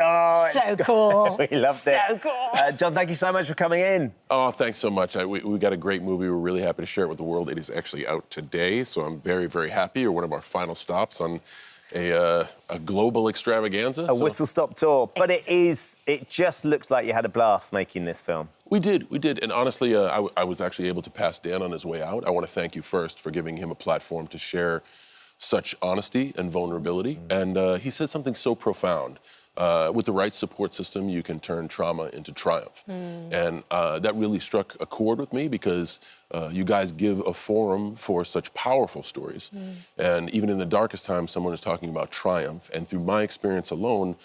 Oh, so cool. We loved it. So cool. John, thank you so much for coming in. Oh, thanks so much. We got a great movie. We're really happy to share it with the world. It is actually out today, so I'm very, very happy. We're one of our final stops on a global extravaganza. A whistle-stop tour. But it just looks like you had a blast making this film. We did. And honestly, I was actually able to pass Dan on his way out. I want to thank you first for giving him a platform to share such honesty and vulnerability. And he said something so profound. With the right support system, you can turn trauma into triumph. And that really struck a chord with me because you guys give a forum for such powerful stories. And even in the darkest times, someone is talking about triumph. And through my experience alone,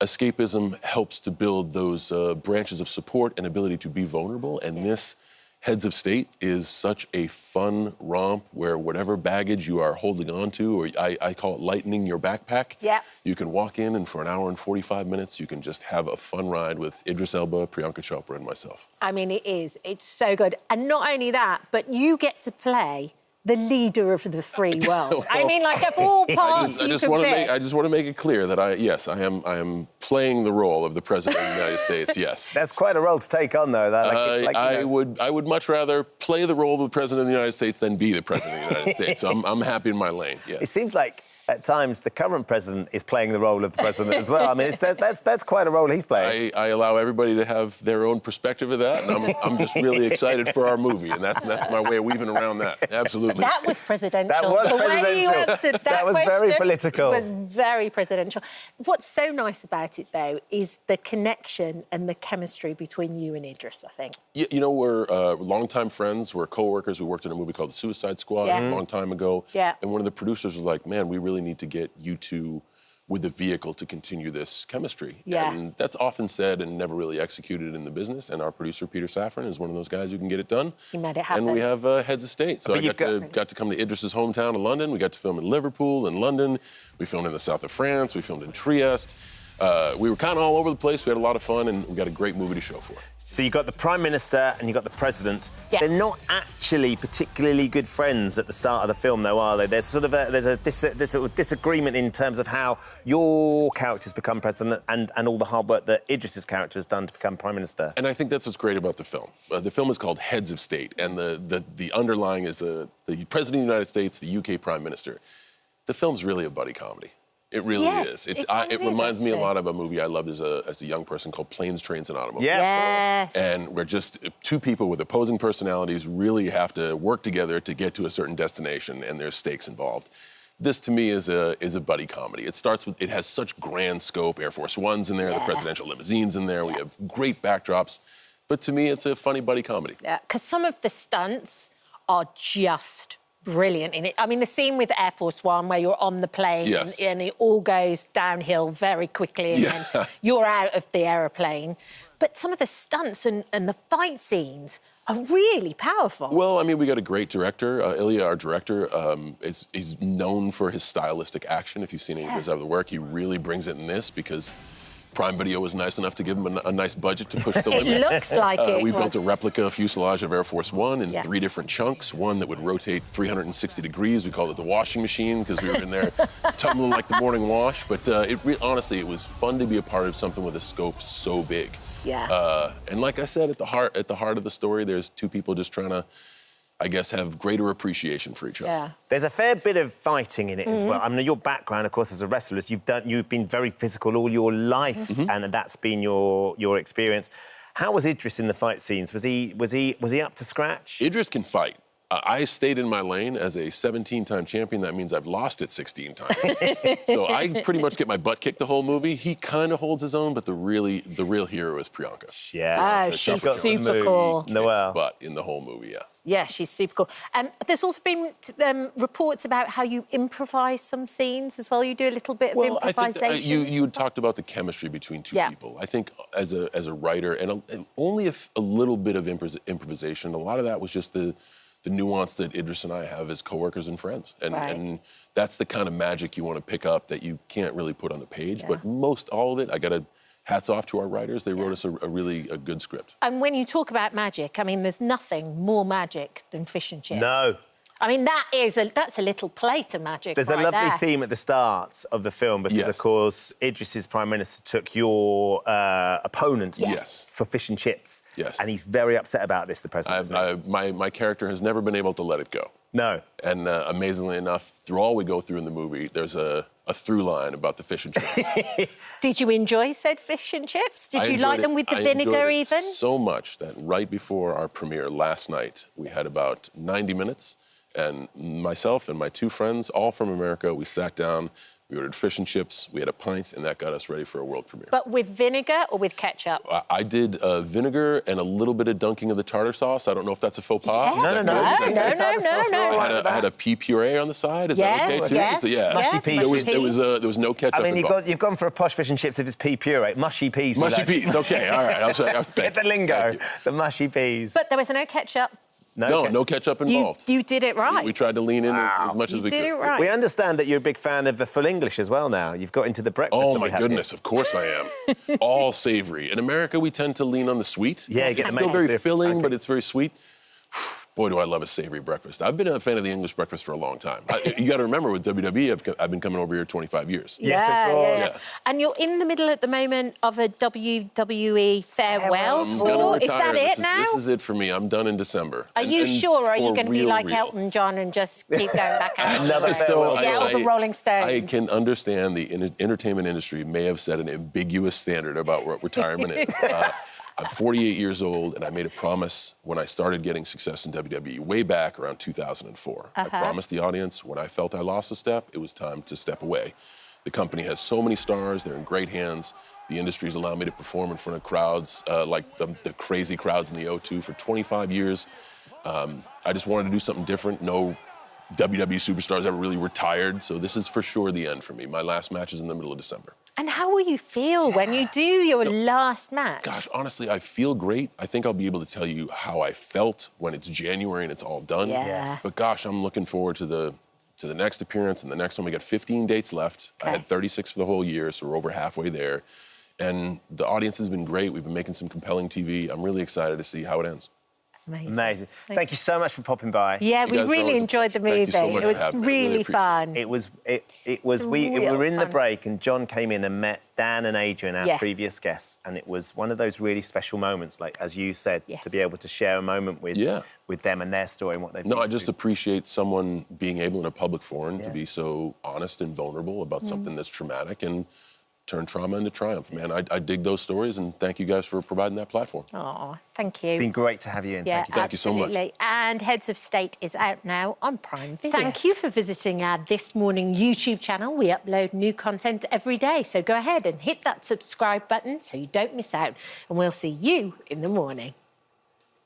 escapism helps to build those branches of support and ability to be vulnerable. And this Heads of State is such a fun romp where whatever baggage you are holding on to, or I call it lightening your backpack, you can walk in and for an hour and 45 minutes, you can just have a fun ride with Idris Elba, Priyanka Chopra, and myself. I mean, it's so good. And not only that, but you get to play the leader of the free world. Well, I mean, like, of all parts I just want to make it clear that I am playing the role of the President of the United States, yes. That's quite a role to take on, though. I would much rather play the role of the President of the United States than be the President of the United States. So I'm happy in my lane, yes. It seems like at times the current president is playing the role of the president as well. I mean, that's quite a role he's playing. I allow everybody to have their own perspective of that, and I'm just really excited for our movie, and that's my way of weaving around that. Absolutely. That was presidential. That was presidential. The way you answered that was very political. was very presidential. What's so nice about it, though, is the connection and the chemistry between you and Idris, I think. You know, we're longtime friends. We're co-workers. We worked in a movie called The Suicide Squad a long time ago. And one of the producers was like, man, we really need to get you two with a vehicle to continue this chemistry. And that's often said and never really executed in the business. And our producer, Peter Safran, is one of those guys who can get it done. He made it happen. And we have Heads of State. So I got to come to Idris's hometown of London. We got to film in Liverpool and London. We filmed in the south of France. We filmed in Trieste. We were kind of all over the place. We had a lot of fun, and we got a great movie to show for it. So you've got the Prime Minister and you've got the President. They're not actually particularly good friends at the start of the film, though, are they? There's sort of a disagreement in terms of how your character's become President and all the hard work that Idris's character has done to become Prime Minister. And I think that's what's great about the film. The film is called Heads of State, and the underlying is the President of the United States, the UK Prime Minister. The film's really a buddy comedy. It really is. It reminds me a lot of a movie I loved as a young person called Planes, Trains, and Automobiles. Yes. And we're just two people with opposing personalities really have to work together to get to a certain destination, and there's stakes involved. This, to me, is a buddy comedy. It starts with, it has such grand scope. Air Force One's in there, the presidential limousines in there. We have great backdrops. But to me, it's a funny buddy comedy. Yeah, because some of the stunts are just brilliant in it. I mean, the scene with Air Force One where you're on the plane and it all goes downhill very quickly and then you're out of the aeroplane. But some of the stunts and the fight scenes are really powerful. Well, I mean, we got a great director. Ilya, our director, is known for his stylistic action. If you've seen any of his other work, he really brings it in this because Prime Video was nice enough to give him a nice budget to push the limits. It looks like it. We built a replica fuselage of Air Force One in 3 different chunks. One that would rotate 360 degrees. We called it the washing machine because we were in there tumbling like the morning wash. But honestly, it was fun to be a part of something with a scope so big. And like I said, at the heart of the story, there's two people just trying to, I guess, have greater appreciation for each other. There's a fair bit of fighting in it as well. I mean, your background, of course, as a wrestler, is you've been very physical all your life, and that's been your experience. How was Idris in the fight scenes? Was he up to scratch? Idris can fight. I stayed in my lane as a 17-time champion. That means I've lost it 16 times. So I pretty much get my butt kicked the whole movie. He kind of holds his own, but the real hero is Priyanka. Oh, she's super cool. Noelle. But in the whole movie, Yeah, she's super cool. There's also been reports about how you improvise some scenes as well. You do a little bit of improvisation. I think you talked about the chemistry between two people. I think as a writer, and only a little bit of improvisation. A lot of that was just the nuance that Idris and I have as coworkers and friends. And that's the kind of magic you want to pick up that you can't really put on the page. But most all of it, hats off to our writers. They wrote us a really good script. And when you talk about magic, I mean, there's nothing more magic than fish and chips. No. I mean, that's a little plate of magic. There's a lovely theme at the start of the film because, of course, Idris's Prime Minister took your opponent for fish and chips. Yes. And he's very upset about this, the president. My character has never been able to let it go. No. And amazingly enough, through all we go through in the movie, there's a through line about the fish and chips. Did you enjoy said fish and chips? Did you like them with the vinegar even? So much that right before our premiere last night, we had about 90 minutes, and myself and my two friends, all from America, we sat down, we ordered fish and chips, we had a pint, and that got us ready for a world premiere. But with vinegar or with ketchup? I did vinegar and a little bit of dunking of the tartar sauce. I don't know if that's a faux pas. Yes. No. I had a pea puree on the side. Is that okay too? Yes. Mushy peas. There was no ketchup involved. You've gone for a posh fish and chips if it's pea puree. Mushy peas. Mushy peas, okay, all right. Get the lingo, the mushy peas. But there was no ketchup. No ketchup involved. You did it right. We tried to lean in as much as we could. You did it right. We understand that you're a big fan of the full English as well now. You've got into the breakfast. Oh, my goodness, of course I am. All savory. In America, we tend to lean on the sweet. Yeah, it's still very filling, but it's very sweet. Boy, do I love a savory breakfast. I've been a fan of the English breakfast for a long time. You got to remember, with WWE, I've been coming over here 25 years. Yes, of course. Yeah. And you're in the middle at the moment of a WWE farewell tour. Is that it now? This is it for me. I'm done in December. Are you sure, or are you going to be like Elton John and just keep going back out? Another farewell. Or the Rolling Stones? I can understand the entertainment industry may have set an ambiguous standard about what retirement is. I'm 48 years old, and I made a promise when I started getting success in WWE way back around 2004. I promised the audience when I felt I lost a step, it was time to step away. The company has so many stars. They're in great hands. The industry's allowed me to perform in front of crowds like the crazy crowds in the O2 for 25 years. I just wanted to do something different. No WWE superstars ever really retired, so this is for sure the end for me. My last match is in the middle of December. And how will you feel when you do your last match? Gosh, honestly, I feel great. I think I'll be able to tell you how I felt when it's January and it's all done. Yeah. But gosh, I'm looking forward to the next appearance and the next one. We got 15 dates left. Okay. I had 36 for the whole year, so we're over halfway there. And the audience has been great. We've been making some compelling TV. I'm really excited to see how it ends. Amazing. Thank you so much for popping by. Yeah, we really enjoyed the movie. So it was really fun. We were in the break and John came in and met Dan and Adrian, our previous guests, and it was one of those really special moments, like as you said, to be able to share a moment with them and their story and what they've been I just appreciate someone being able in a public forum to be so honest and vulnerable about something that's traumatic and turn trauma into triumph, man. I dig those stories, and thank you guys for providing that platform. Oh, thank you. It's been great to have you in. Yeah, thank you so much. And Heads of State is out now on Prime Video. Thank you for visiting our This Morning YouTube channel. We upload new content every day, so go ahead and hit that subscribe button so you don't miss out, and we'll see you in the morning.